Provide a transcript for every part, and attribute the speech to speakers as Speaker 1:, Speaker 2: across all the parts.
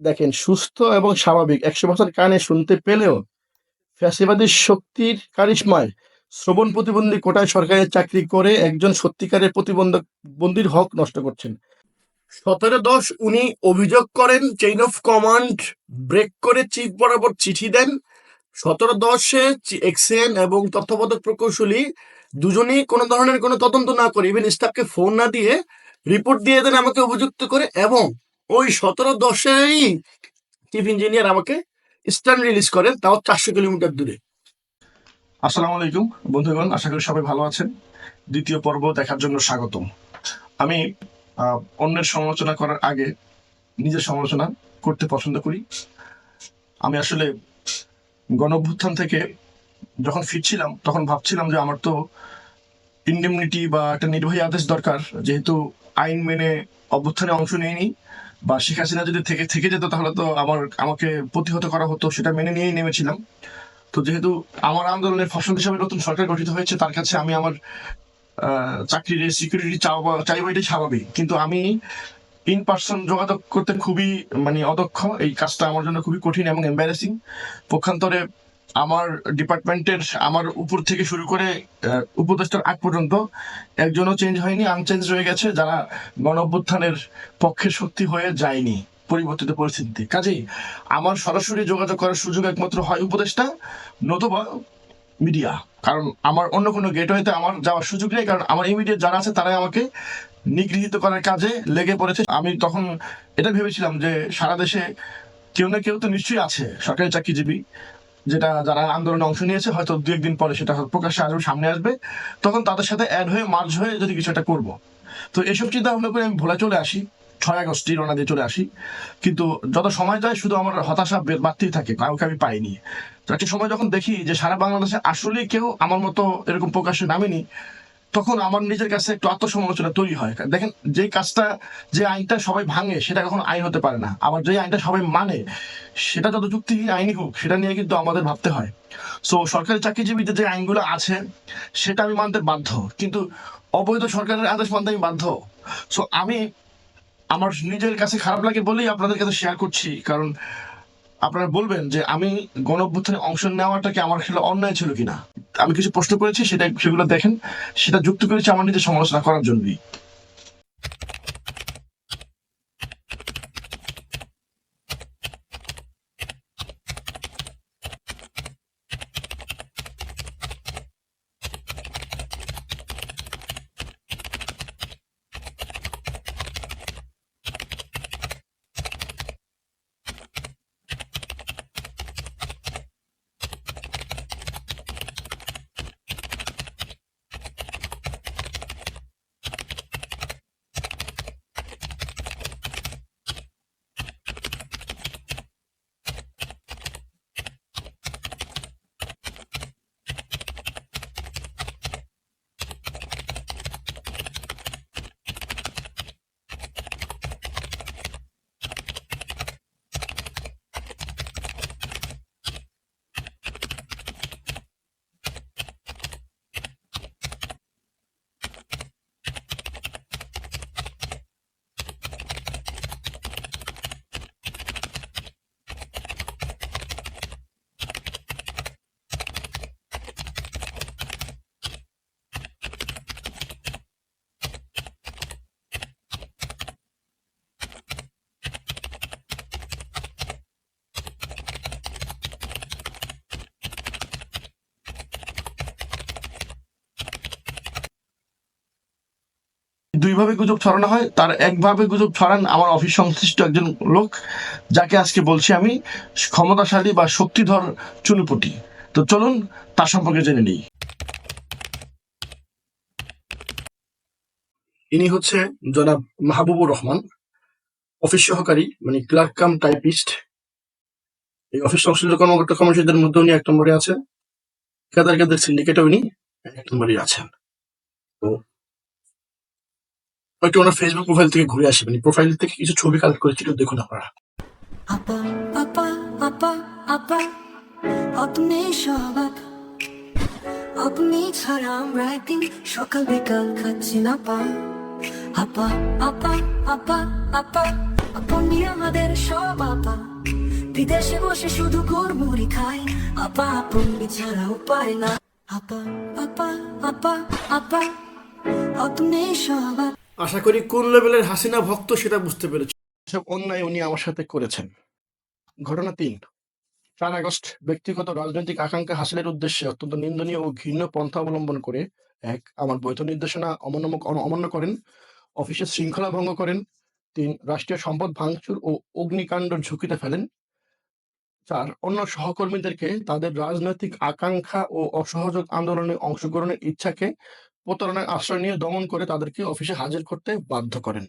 Speaker 1: দেখেন, সুস্থ এবং স্বাভাবিক 100 বছর কানে শুনতে পেলেও ফ্যাসিবাদী শক্তির কারিশমায় শ্রবণ প্রতিবন্ধী কোটায় সরকারি চাকরি করে একজন সত্যিকারের বন্দির হক নষ্ট করছেন। 17-10 উনি অভিযোগ করেন, চেইন অফ কমান্ড ব্রেক করে চিফ বরাবর চিঠি দেন। 17-10-এ এক্সএন এবং তত্ত্বাবধায়ক প্রকৌশলী দুজনেই কোনো ধরনের কোনো তদন্ত না করে, ইভেন স্টাফকে ফোন না দিয়ে রিপোর্ট দিয়ে দেন আমাকে অভিযুক্ত করে, এবং ওই 17-10-এই চিফ ইঞ্জিনিয়ার আমাকে স্টান রিলিজ করেন, তাও 400 কিলোমিটার দূরে।
Speaker 2: আসসালামু আলাইকুম বন্ধুগণ, আশা করি সবাই ভালো আছেন। দ্বিতীয় পর্ব দেখার জন্য স্বাগতম। আমি অন্যের সমালোচনা করার আগে নিজের সমালোচনা করতে পছন্দ করি। আমি আসলে গণঅভ্যুত্থান থেকে যখন ফিরছিলাম তখন ভাবছিলাম যে আমার তো ইন্ডেমনিটি বা একটা নির্বাহী আদেশ দরকার, যেহেতু আইন মেনে অভ্যুত্থানে অংশ নিইনি, বা শেখ হাসিনা যদি থেকে যেত তাহলে তো আমাকে প্রতিহত করা হতো, সেটা মেনে নিয়েই নেমেছিলাম। তো যেহেতু আমার আন্দোলনের ফসল হিসাবে নতুন সরকার গঠিত হয়েছে, তার কাছে আমি আমার চাকরির সিকিউরিটি চাইবো, এটাই স্বাভাবিক। কিন্তু আমি ইন পার্সন যোগাযোগ করতে খুবই অদক্ষ। এই কাজটা আমার জন্য খুবই কঠিন এবং এম্বারেসিং। পক্ষান্তরে আমার ডিপার্টমেন্টের আমার উপর থেকে শুরু করে উপদেষ্টার আগ পর্যন্ত একজনও চেঞ্জ হয়নি, আনচেঞ্জ রয়ে গেছে, যারা গণ অভ্যুত্থানের পক্ষের শক্তি হয়ে যায়নি পরিবর্তিত পরিস্থিতিতে। কাজেই আমার সরাসরি যোগাযোগ করার সুযোগ একমাত্র হয় উপদেষ্টা, নতুবা মিডিয়া। কারণ আমার অন্য কোনো গেটওয়েতে আমার যাওয়ার সুযোগ নেই, কারণ আমার ইমিডিয়েট যারা আছে তারাই আমাকে নিগৃহীত করার কাজে লেগে পড়েছে। আমি তখন এটা ভেবেছিলাম যে সারা দেশে কেউ না কেউ তো নিশ্চয়ই আছে সরকারি চাকরিজীবী, যারা আন্দোলনে অংশ নিয়েছে, হয়তো 2-1 দিন পরে সেটা প্রকাশ্যে আসবে, সামনে আসবে, তখন তাদের সাথে অ্যাড হয়ে মার্জ হয়ে যদি কিছু একটা করবো। তো এসব চিন্তা ভাবনা করে আমি ভোলা চলে আসি, 6 আগস্টই রওনা দিয়ে চলে আসি। কিন্তু যত সময় যায় শুধু আমার হতাশা বাড়তেই থাকে, কাউকে আমি পাইনি। তো একটা সময় যখন দেখি যে সারা বাংলাদেশে আসলে কেউ আমার মতো এরকম প্রকাশ্যে নামেনি, তখন আমার নিজের কাছে একটু আত্মসমালোচনা তৈরি হয়। দেখেন, যে আইনটা সবাই ভাঙে সেটা কখনো আইন হতে পারে না, আবার যে আইনটা সবাই মানে সেটা যত যুক্তিহীন আইনই হোক, সেটা নিয়ে কিন্তু আমাদের ভাবতে হয়। সো সরকারি চাকরিজীবীদের যে আইনগুলো আছে সেটা আমি মানতে বাধ্য, কিন্তু অবৈধ সরকারের আদেশ মানতে আমি বাধ্য। সো আমি আমার নিজের কাছে খারাপ লাগে বলেই আপনাদের কাছে শেয়ার করছি, কারণ আপনারা বলবেন যে আমি গণ অভ্যুত্থানে অংশ নেওয়াটাকে আমার আসলে অন্যায় ছিল কিনা। আমি কিছু প্রশ্ন করেছি, সেগুলো দেখেন, সেটা যুক্ত করেছি আমার নিজের সমালোচনা করার জন্যই। দুইভাবে গুজব ছড়ানো হয়, তার একভাবে গুজব ছড়ান আমার অফিস সংশ্লিষ্ট একজন লোক, যাকে আজকে বলছি আমি ক্ষমতাশালী বা শক্তিধর চুনুপুটি। তো চলুন তার সম্পর্কে জেনে নিই।
Speaker 1: ইনি হচ্ছে জনাব মাহবুবুর রহমান, অফিস সহকারী, ক্লার্ক কাম টাইপিস্ট। এই অফিস সংশ্লিষ্ট কর্মকর্তা কর্মচারীদের মধ্যে উনি 1 নম্বরে আছেন। কেদার সিন্ডিকেটে উনি 1 নম্বরে আছেন। তো একটু ওনার ফেসবুক প্রোফাইল থেকে ঘুরে আসি, প্রোফাইল থেকে কিছু ছবি কালেক্ট করেছিল, দেখুন আপনারা।
Speaker 3: আপা আপা আপা আপা আপনি সবাক, আপনি ছাড়া আমরা একদিন সকাল বিকাল খাচ্ছি না পা। আপা আপা আপা আপা আপনি আমাদের সব আপা, বিদেশে বসে শুধু গুড়মুড়ি খাই, আপা আপনি ছাড়া উপায় না। আপা আপা আপা আপা আপনি সব আপা।
Speaker 1: আশা করি কোন লেভেলের হাসিনা ভক্ত সেটা বুঝতে পেরেছি। সব অন্যায় উনি আমার সাথে করেছেন। ঘটনা ৩। ৪ আগস্ট ব্যক্তিগত রাজনৈতিক আকাঙ্ক্ষা হাসিলের উদ্দেশ্যে অত্যন্ত নিন্দনীয় ও ঘৃণ্য পন্থা অবলম্বন করে ১. আমার বৈধ নির্দেশনা অমান্য করেন, অফিসের শৃঙ্খলা ভঙ্গ করেন। ৩. রাষ্ট্রীয় সম্পদ ভাঙচুর ও অগ্নিকাণ্ডের ঝুঁকিতে ফেলেন। ৪. অন্য সহকর্মীদেরকে তাদের রাজনৈতিক আকাঙ্ক্ষা ও অসহযোগ আন্দোলনে অংশগ্রহণের ইচ্ছাকে প্রতারণার আশ্রয় নিয়ে দমন করে তাদেরকে অফিসে হাজির করতে বাধ্য করেন।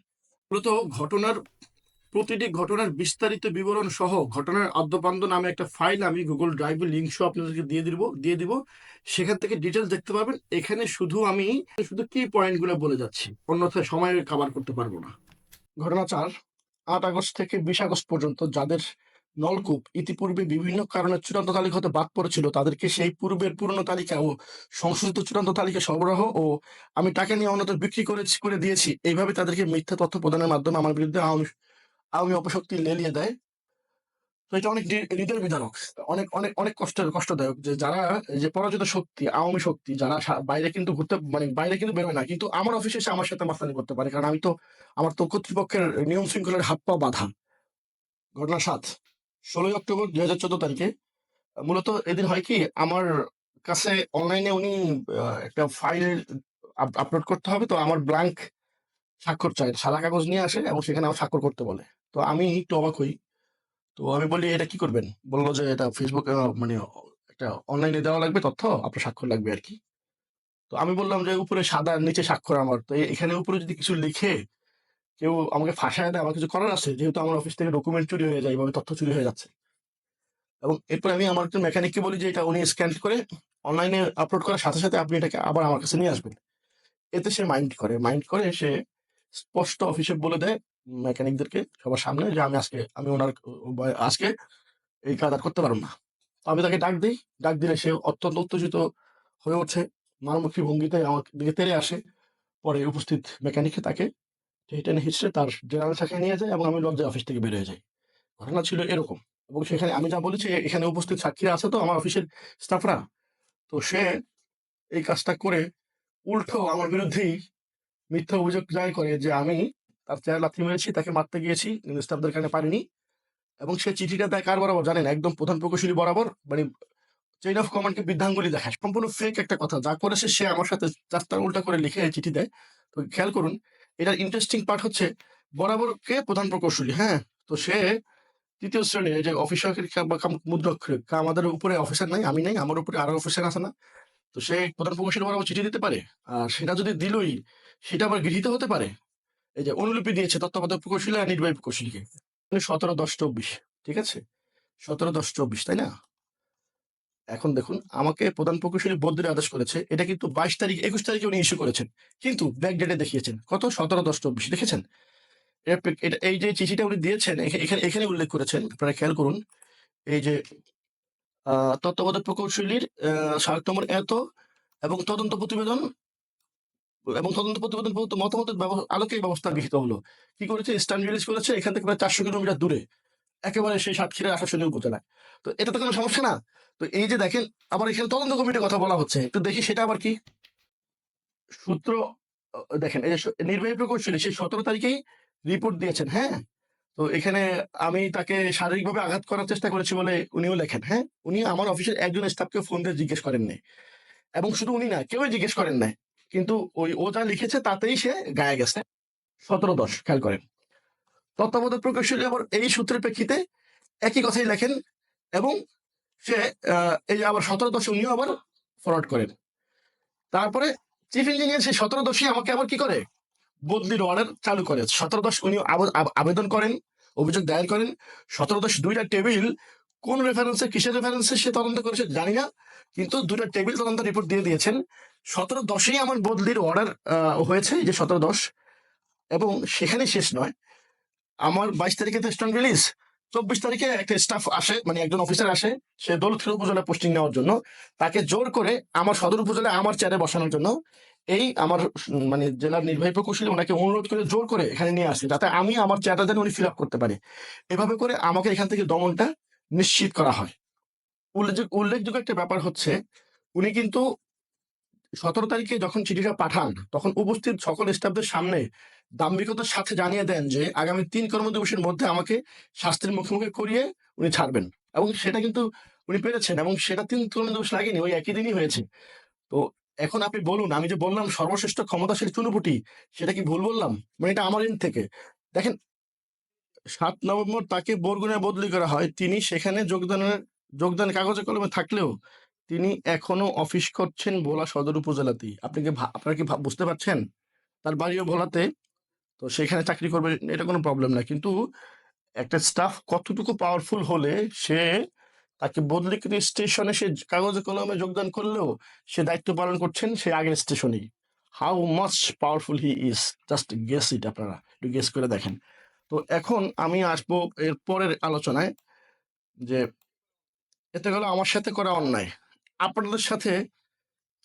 Speaker 1: মূলত প্রতিটি ঘটনার বিস্তারিত বিবরণ সহ ঘটনার আদ্যপান্ত নামে একটা ফাইল আমি গুগল ড্রাইভে লিঙ্ক সহ আপনাদেরকে দিয়ে দিব। সেখান থেকে ডিটেলস দেখতে পারবেন। এখানে আমি শুধু কি পয়েন্টগুলো বলে যাচ্ছি, অন্যথায় সময় কভার করতে পারবো না। ঘটনা ৪। ৮ আগস্ট থেকে ২০ আগস্ট পর্যন্ত যাদের নলকূপ ইতিপূর্বে বিভিন্ন কারণে চূড়ান্ত তালিকা হতে বাদ পড়েছিল তাদেরকে সেই পূর্বের পুরনো তালিকা ও সংশোধিত চূড়ান্ত তালিকা সরবরাহ ও আমি টাকা নিয়ে অন্যদের বিক্রি করে দিয়েছি, এইভাবে তাদেরকে মিথ্যা তথ্য প্রদানের মাধ্যমে আমার বিরুদ্ধে আওয়ামী অপশক্তি লেলিয়ে দেয়। তো এটা অনেক হৃদয় বিদারক, অনেক অনেক অনেক কষ্টদায়ক যে যারা এই যে পরাজিত শক্তি, আওয়ামী শক্তি, যারা বাইরে কিন্তু বাইরে কিন্তু বেরোয় না, কিন্তু আমার অফিসে এসে আমার সাথে মাস্তানি করতে পারে, কারণ আমার তো কর্তৃপক্ষের নিয়ম শৃঙ্খলার হাত পা বাঁধা। ঘটনা ৭। ১৬ই অক্টোবর ২০১৪ তারিখে মূলত এদিন হয় কি, আমার কাছে অনলাইনে উনি একটা ফাইল আপলোড করতে হবে, তো আমার ব্ল্যাঙ্ক স্বাক্ষর চাই, সাদা কাগজ নিয়ে আসে এবং সেখানে আমার স্বাক্ষর করতে বলে। তো আমি একটু অবাক হই। তো আমি বলি, এটা কি করবেন? বললো যে এটা ফেসবুক মানে একটা অনলাইনে দেওয়া লাগবে তথ্য, আপনার স্বাক্ষর লাগবে আর কি। তো আমি বললাম যে উপরে সাদা, নিচে স্বাক্ষর আমার, তো এখানে উপরে যদি কিছু লিখে কেউ আমাকে ফাঁসায় দেয়, আমার কিছু করার আছে, যেহেতু আমার অফিস থেকে ডকুমেন্ট চুরি হয়ে যায়, এইভাবে তথ্য চুরি হয়ে যাচ্ছে। এবং এরপর আমি আমার একজন মেকানিককে বলি যে এটা উনি স্ক্যান করে অনলাইনে আপলোড করার সাথে সাথে আপনি এটাকে আবার আমার কাছে নিয়ে আসবেন। এতে সে মাইন্ড করে সে স্পষ্ট অফিসে বলে দেয় মেকানিকদেরকে সবার সামনে যে আমি ওনার আজকে এই কাজ আর করতে পারবো না। তো আমি তাকে ডাক দিলে সে অত্যন্ত উত্তেজিত হয়ে ওঠে, মারমুখী ভঙ্গিতে আমার দিকে তেড়ে আসে। পরে উপস্থিত মেকানিককে তাকে টেনে হিচড়ে তার জেনারেল শাখায় নিয়ে যায় এবং আমি লজ্জায় অফিস থেকে বের হয়ে যাই। ঘটনা ছিল এরকম। এবং সেখানে আমি যা বলেছি এখানে উপস্থিত সাক্ষীরা আছে, তো আমার অফিসের স্টাফরা, তো সে এই কাজটা করে উল্টো আমার বিরুদ্ধেই মিথ্যা অভিযোগ দায়ের করে যে আমি তার চেয়ার লাথি মেরেছি, তাকে মারতে গিয়েছি, কিন্তু স্টাফদের কারণে পারিনি। এবং সে চিঠিটা দেয় কার বরাবর জানেন? একদম প্রধান প্রকৌশলী বরাবর, মানে চেইন অফ কমান্ডকে বৃদ্ধাঙ্গুলি দেখায়। সম্পূর্ণ ফেক একটা কথা যা করেছে সে আমার সাথে চারটার উল্টা করে লিখে এই চিঠি দেয়। তো খেয়াল করুন, এটার ইন্টারেস্টিং পার্ট হচ্ছে বরাবর কে? প্রধান প্রকৌশলী। হ্যাঁ, তো সে তৃতীয় শ্রেণীর, এই যে অফিসার বা মুদ্রাক্ষরিক, আমাদের উপরে অফিসার নাই, আমি নাই, আমার উপরে আরো অফিসার আছে না? তো সে প্রধান প্রকৌশলী বরাবর চিঠি দিতে পারে, আর সেটা যদি দিলই সেটা আবার গৃহীত হতে পারে। এই যে অনুলিপি দিয়েছে তত্ত্বাবধায়ক প্রকৌশলী আর নির্বাহী প্রকৌশলীকে, 17/10/24, ঠিক আছে? 17/10/24, তাই না? এখন দেখুন, আমাকে প্রধান প্রকৌশলী বদলির আদেশ করেছে, এটা কিন্তু 22 তারিখ 21 তারিখে উনি ইস্যু করেছেন, কিন্তু ব্যাক ডেটে দেখিয়েছেন কত? 17/10/24, দেখেছেন? এই যে চিঠিটা উনি দিয়েছেন এখানে উল্লেখ করেছেন, আপনারা খেয়াল করুন। এই যে তত্ত্বাবধায়ক প্রকৌশলীর স্মারক নম্বর এত এবং তদন্ত প্রতিবেদন প্রদত্ত মতামতের আলোকে এই ব্যবস্থা গৃহীত হলো। কি করেছে? স্ট্যান্ড রিলিজ করেছে এখান থেকে প্রায় 400 কিলোমিটার দূরে, একেবারে সেই সাতক্ষীরা আশাশুনি উপজেলায়। তো এটা তো কোনো সমস্যা না। তো এই যে দেখেন, আবার এখানে তদন্ত কমিটির কথা বলা হচ্ছে, একটু দেখি সেটা আবার কি সূত্র। দেখেন, এই যে নির্বাহী প্রকৌশলী সেই 17 তারিখেই রিপোর্ট দিয়েছেন। হ্যাঁ, তো এখানে আমি তাকে শারীরিকভাবে আঘাত করার চেষ্টা করেছি বলে উনিও লেখেন। হ্যাঁ, উনি আমার অফিসের একজন স্টাফকে ফোন দিয়ে জিজ্ঞেস করেন নাই, এবং শুধু উনি না, কেউই জিজ্ঞেস করেন নাই, কিন্তু ও যা লিখেছে তাতেই সে গায়ে গেছে। 17/10, খেয়াল করেন। তত্ত্বাবধায়ক প্রকৌশলী আবার এই সূত্রের প্রেক্ষিতে একই কথাই লেখেন, এবং সে এই আবার 17/10 উনিও আবার ফরওয়ার্ড করেন। তারপরে চিফ ইঞ্জিনিয়ার সেই 17/10 আমাকে আবার কি করে? বদলির অর্ডার চালু করে। 17/10 উনি আবেদন করেন, অভিযোগ দায়ের করেন। 17/10 দুইটা টেবিল, কোন রেফারেন্সে, কিসের রেফারেন্সে সে তদন্ত করেছে জানি না, কিন্তু দুইটা টেবিল তদন্ত রিপোর্ট দিয়ে দিয়েছেন। 17/10 আমার বদলির অর্ডার হয়েছে, এই যে 17/10। এবং সেখানে শেষ নয়, আমার 22 তারিখে তো স্ট্যান্ড রিলিজ, 24 তারিখে একটা স্টাফ আসে, মানে একজন অফিসার আসে, সে দৌলতখান উপজেলায় পোস্টিং নেওয়ার জন্য, তাকে জোর করে আমার সদর উপজেলায় আমার চেয়ারে বসানোর জন্য এই আমার মানে জেলার নির্বাহী প্রকৌশলী ওনাকে অনুরোধ করে জোর করে এখানে নিয়ে আসে, যাতে আমি আমার চেয়ারটা যেন উনি ফিল আপ করতে পারে। এভাবে করে আমাকে এখান থেকে দমনটা নিশ্চিত করা হয়। উল্লেখযোগ্য একটা ব্যাপার হচ্ছে, উনি কিন্তু 17 তারিখে যখন চিঠিটা পাঠান, তখন উপস্থিত সকল স্টাফদের সামনে দাম্ভিকতার সাথে জানিয়ে দেন যে আগামী ৩ কর্মদিবসের মধ্যে আমাকে শাস্তির মুখোমুখি করিয়ে উনি ছাড়বেন। এবং সেটা কিন্তু উনি পেরেছেন, এবং সেটা ৩ কর্মদিবস লাগেনি, ওই একই দিনই হয়েছে। তো এখন আপনি বলুন, আমি যে বললাম সর্বশ্রেষ্ঠ ক্ষমতাশীল চুনুপুটি, সেটা কি ভুল বললাম? মানে এটা আমার এন্ড থেকে। দেখেন, ৭ নভেম্বর তাকে বরগুনায় বদলি করা হয়। তিনি সেখানে যোগদান কাগজে কলমে থাকলেও তিনি এখনো অফিস করছেন ভোলা সদর উপজেলাতেই। আপনারা কি বুঝতে পারছেন? তার বাড়িও ভোলাতে। তো সেখানে চাকরি করবে, এটা কোনো প্রবলেম না। কিন্তু একটা স্টাফ কতটুকু পাওয়ারফুল হলে সে তাকে বদলিকৃত স্টেশনে সে কাগজে কলমে যোগদান করলেও সে দায়িত্ব পালন করছেন সেই আগের স্টেশনেই। How much powerful he is, just guess it, আপনারা একটু গেস করে দেখেন। তো এখন আমি আসবো এর পরের আলোচনায়, যে এতে গেল আমার সাথে করা অন্যায়। আপনাদের সাথে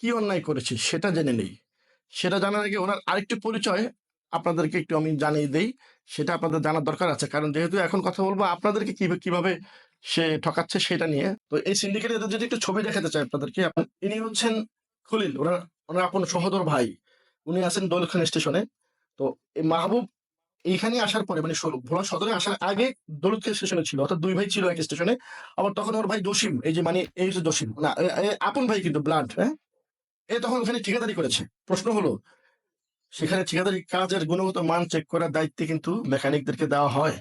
Speaker 1: কি অন্যায় করেছি সেটা জেনে নেই। সেটা জানার আগে ওনার আরেকটি পরিচয় আপনাদেরকে একটু আমি জানিয়ে দেই। সেটা আপনাদের জানার দরকার আছে, কারণ যেহেতু এখন কথা বলবো আপনাদেরকে কিভাবে সে ঠকাচ্ছে সেটা নিয়ে। তো এই সিন্ডিকেটের যদি একটু ছবি দেখাতে চাই আপনাদেরকে, ইনি হচ্ছেন খলিল, ওনার আপন সহোদর ভাই। উনি আছেন দৌলখান স্টেশনে। তো এই মাহবুব এইখানে আসার পরে, মানে ভোলা সদরে আসার আগে দৌলতখান স্টেশনে ছিল, অর্থাৎ দুই ভাই ছিল এক স্টেশনে। আবার তখন ওর ভাই জসিম, এই যে মানে এই হচ্ছে জসিম না, আপন ভাই কিন্তু ব্লাড, হ্যাঁ। এ তখন ওখানে ঠিকাদারি করেছে। প্রশ্ন হলো, সেখানে ঠিকাদারি কাজের গুণগত মান চেক করার দায়িত্বে কিন্তু মেকানিকদেরকে দেওয়া হয়।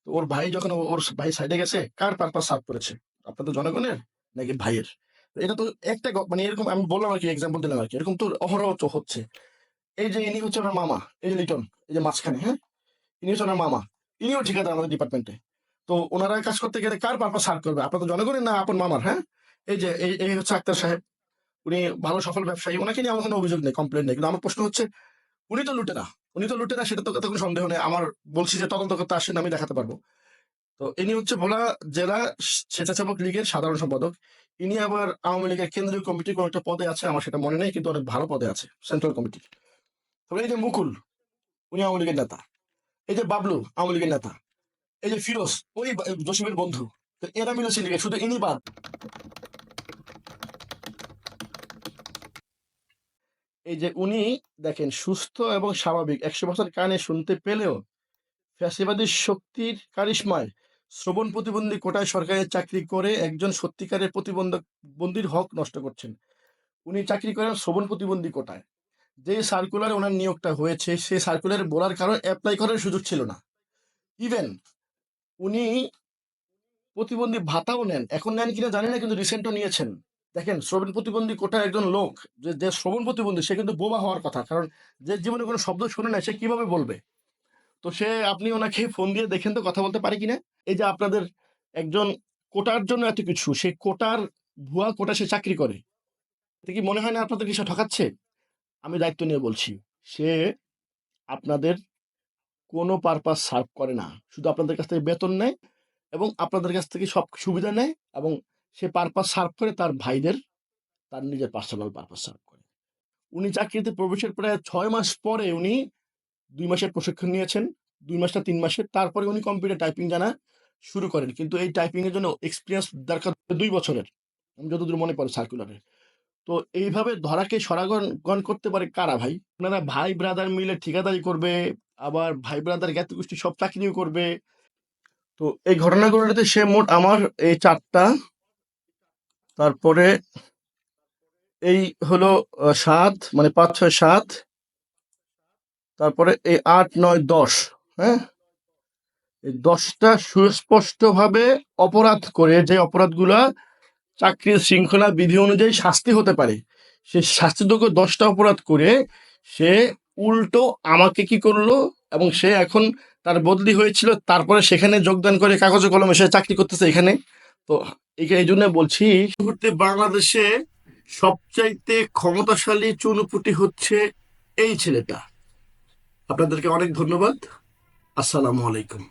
Speaker 1: তো ওর ভাই যখন ওর ভাই সাইডে গেছে, কার পারপাস সার্ভ করেছে? আপনাদের জনগণের নাকি ভাইয়ের? তো এটা তো একটা মানে এরকম আমি বললাম আর কি, এক্সাম্পল দিলাম আর কি, এরকম তো অহরহ তো হচ্ছে। এই যে ইনি হচ্ছে ওনার মামা, এই যে লিটন, এই যে মাঝখানে, হ্যাঁ, ইনি হচ্ছে ওনার মামা। ইনিও ঠিকাদার আমাদের ডিপার্টমেন্টে। তো ওনারা কাজ করতে গেলে কার পারপাস সার্ভ করবে? আপনাদের জনগণের না আপন মামার? হ্যাঁ, এই যে এই হচ্ছে আক্তার সাহেব, উনি ভালো সফল ব্যবসায়ী, ওনাকে নিয়ে আমার কোনো অভিযোগ নেই, কমপ্লেন নেই। কিন্তু আমার প্রশ্ন হচ্ছে, উনি তো লুটেরা, সেটা তো কোনো সন্দেহ নেই। আমার বলছি যে তদন্ত করতে আসেন, আমি দেখাতে পারবো। তো ইনি হচ্ছে ভোলা জেলা স্বেচ্ছাসেবক লীগের সাধারণ সম্পাদক। ইনি আবার আওয়ামী লীগের কেন্দ্রীয় কমিটির কোনো একটা পদে আছে, আমার সেটা মনে নেই, কিন্তু অনেক ভালো পদে আছে সেন্ট্রাল কমিটির। তবে এই যে মুকুল, উনি আওয়ামী লীগের নেতা। এই যে বাবলু, আওয়ামী লীগের নেতা। এই যে ফিরোজ, ওই জসিমের বন্ধু। তো এরা মিলে সিন্ডিকেট, শুধু ইনি বাদ। এই যে উনি দেখেন, সুস্থ এবং স্বাভাবিক 100 বছর কানে শুনতে পেলেও ফ্যাসিবাদী শক্তির কারিশমায় শ্রবণ প্রতিবন্ধী কোটায় সরকারি চাকরি করে একজন সত্যিকারের বন্দির হক নষ্ট করছেন। উনি চাকরি করেন শ্রবণ প্রতিবন্ধী কোটায়। যে সার্কুলারে ওনার নিয়োগটা হয়েছে, সেই সার্কুলারে বলার কারণে অ্যাপ্লাই করার সুযোগ ছিল না। ইভেন উনি প্রতিবন্ধী ভাতাও নেন, এখন নেন কিনা জানি না, কিন্তু রিসেন্টও নিয়েছেন। দেখেন, শ্রবণ প্রতিবন্ধী কোটায় একজন লোক, যে শ্রবণ প্রতিবন্ধী, সে কিন্তু বোবা হওয়ার কথা, কারণ যে জীবনে কোনো শব্দ শুনে না, সে কিভাবে বলবে? তো আপনি ওনাকে ফোন দিয়ে দেখেন তো কথা বলতে পারে কিনা। এই যে আপনাদের একজন কোটার জন্য এত কিছু, সেই কোটার ভুয়া কোটা সে চাকরি করে, এটা কি মনে হয় না আপনাদের কিছু ঠকাচ্ছে? আমি দায়িত্ব নিয়ে বলছি, সে আপনাদের কোনো পারপাস সার্ভ করে না, শুধু আপনাদের কাছ থেকে বেতন নেয় এবং আপনাদের কাছ থেকে সব সুবিধা নেয়, এবং সে পারপাস সার্ভ করে তার ভাইদের, তার নিজের পার্সোনাল পারপাস সার্ভ করে। উনি চাকরিতে প্রবেশের প্রায় 6 মাস পরে উনি 2 মাসের প্রশিক্ষণ নিয়েছেন, 2 মাস না 3 মাসের, তারপরে উনি কম্পিউটার টাইপিং জানা শুরু করেন। কিন্তু এই টাইপিং এর জন্য এক্সপিরিয়েন্স দরকার 2 বছরের, আমি যতদূর মনে পড়ে সার্কুলারে। তো এইভাবে ধরাকে সরাগন করতে পারে কারা ভাই? আপনারা ভাই ব্রাদার মিলে ঠিকাদারি করবে, আবার ভাই ব্রাদার জ্ঞাতি গোষ্ঠী সব চাকরিও করবে। তো এই ঘটনাগুলোতে সে মোট আমার এই 4টা, তারপরে এই হলো 7, মানে 5, 6, 7, তারপরে এই 8, 9, 10, হ্যাঁ, এই 10টা সুস্পষ্টভাবে অপরাধ করে, যে অপরাধগুলা চাকরির শৃঙ্খলা বিধি অনুযায়ী শাস্তি হতে পারে, সে শাস্তিযোগ্য 10টা অপরাধ করে সে উল্টো আমাকে কি করলো, এবং সে এখন তার বদলি হয়েছিল, তারপরে সেখানে যোগদান করে কাগজে কলমে সে চাকরি করতেছে এখানে। তো এই জন্য বলছি, মুহূর্তে বাংলাদেশে সবচাইতে ক্ষমতাশালী চুনুপুটি হচ্ছে এই ছেলেটা। আপনাদেরকে অনেক ধন্যবাদ। আসসালামু আলাইকুম।